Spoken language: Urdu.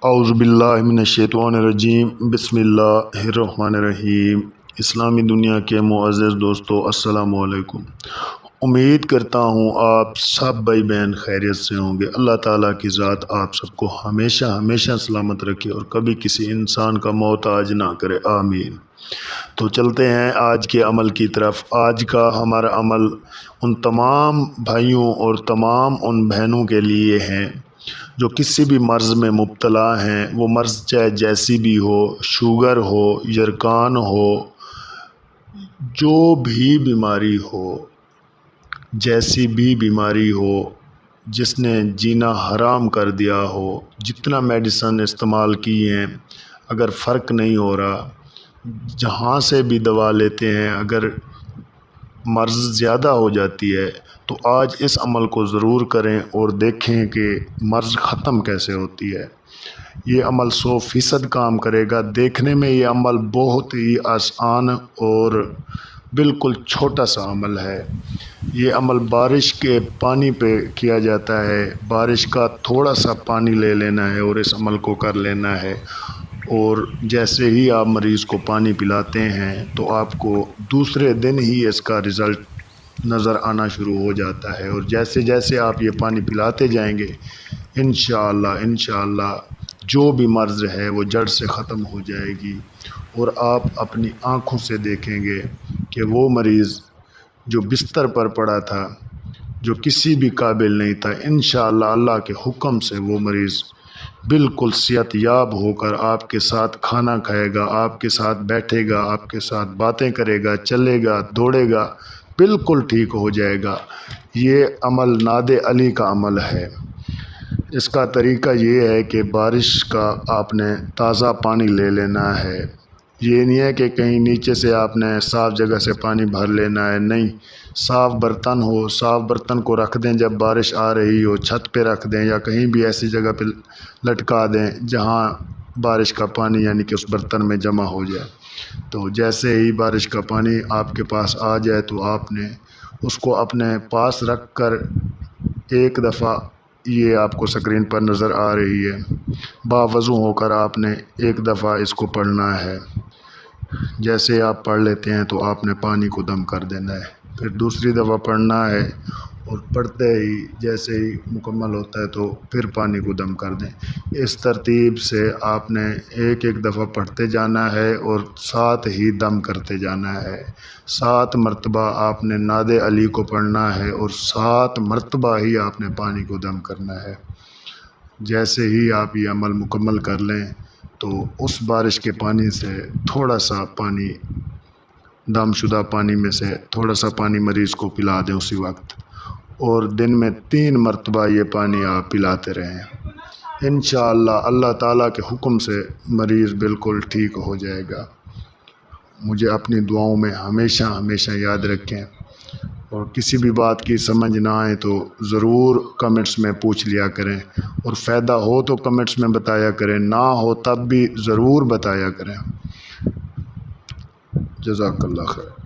اعوذ باللہ من الشیطان الرجیم، بسم اللہ الرحمن الرحیم۔ اسلامی دنیا کے معزز دوستو، السلام علیکم۔ امید کرتا ہوں آپ سب بھائی بہن خیریت سے ہوں گے۔ اللہ تعالیٰ کی ذات آپ سب کو ہمیشہ ہمیشہ سلامت رکھے اور کبھی کسی انسان کا محتاج نہ کرے، آمین۔ تو چلتے ہیں آج کے عمل کی طرف۔ آج کا ہمارا عمل ان تمام بھائیوں اور تمام ان بہنوں کے لیے ہیں جو کسی بھی مرض میں مبتلا ہیں۔ وہ مرض چاہے جیسی بھی ہو، شوگر ہو، یرکان ہو، جو بھی بیماری ہو، جیسی بھی بیماری ہو، جس نے جینا حرام کر دیا ہو، جتنا میڈیسن استعمال کی ہیں، اگر فرق نہیں ہو رہا، جہاں سے بھی دوا لیتے ہیں، اگر مرض زیادہ ہو جاتی ہے تو آج اس عمل کو ضرور کریں اور دیکھیں کہ مرض ختم کیسے ہوتی ہے۔ یہ عمل 100% کام کرے گا۔ دیکھنے میں یہ عمل بہت ہی آسان اور بالکل چھوٹا سا عمل ہے۔ یہ عمل بارش کے پانی پہ کیا جاتا ہے۔ بارش کا تھوڑا سا پانی لے لینا ہے اور اس عمل کو کر لینا ہے، اور جیسے ہی آپ مریض کو پانی پلاتے ہیں تو آپ کو دوسرے دن ہی اس کا رزلٹ نظر آنا شروع ہو جاتا ہے، اور جیسے جیسے آپ یہ پانی پلاتے جائیں گے انشاءاللہ جو بھی مرض ہے وہ جڑ سے ختم ہو جائے گی، اور آپ اپنی آنکھوں سے دیکھیں گے کہ وہ مریض جو بستر پر پڑا تھا، جو کسی بھی قابل نہیں تھا، انشاءاللہ اللہ کے حکم سے وہ مریض بالکل صحت یاب ہو کر آپ کے ساتھ کھانا کھائے گا، آپ کے ساتھ بیٹھے گا، آپ کے ساتھ باتیں کرے گا، چلے گا، دوڑے گا، بالکل ٹھیک ہو جائے گا۔ یہ عمل ناد علی کا عمل ہے۔ اس کا طریقہ یہ ہے کہ بارش کا آپ نے تازہ پانی لے لینا ہے۔ یہ نہیں ہے کہ کہیں نیچے سے آپ نے صاف جگہ سے پانی بھر لینا ہے، نہیں، صاف برتن ہو، صاف برتن کو رکھ دیں، جب بارش آ رہی ہو چھت پہ رکھ دیں یا کہیں بھی ایسی جگہ پہ لٹکا دیں جہاں بارش کا پانی یعنی کہ اس برتن میں جمع ہو جائے۔ تو جیسے ہی بارش کا پانی آپ کے پاس آ جائے تو آپ نے اس کو اپنے پاس رکھ کر ایک دفعہ، یہ آپ کو سکرین پر نظر آ رہی ہے، باوضو ہو کر آپ نے ایک دفعہ اس کو پڑھنا ہے۔ جیسے آپ پڑھ لیتے ہیں تو آپ نے پانی کو دم کر دینا ہے، پھر دوسری دفعہ پڑھنا ہے، اور پڑھتے ہی جیسے ہی مکمل ہوتا ہے تو پھر پانی کو دم کر دیں۔ اس ترتیب سے آپ نے ایک ایک دفعہ پڑھتے جانا ہے اور ساتھ ہی دم کرتے جانا ہے۔ 7 مرتبہ آپ نے ناد علی کو پڑھنا ہے اور 7 مرتبہ ہی آپ نے پانی کو دم کرنا ہے۔ جیسے ہی آپ یہ عمل مکمل کر لیں تو اس بارش کے پانی سے تھوڑا سا پانی، دم شدہ پانی میں سے تھوڑا سا پانی مریض کو پلا دیں اسی وقت، اور دن میں 3 مرتبہ یہ پانی آپ پلاتے رہیں۔ انشاءاللہ اللہ تعالیٰ کے حکم سے مریض بالکل ٹھیک ہو جائے گا۔ مجھے اپنی دعاؤں میں ہمیشہ ہمیشہ یاد رکھیں، اور کسی بھی بات کی سمجھ نہ آئے تو ضرور کمنٹس میں پوچھ لیا کریں، اور فائدہ ہو تو کمنٹس میں بتایا کریں، نہ ہو تب بھی ضرور بتایا کریں۔ جزاک اللہ خیر۔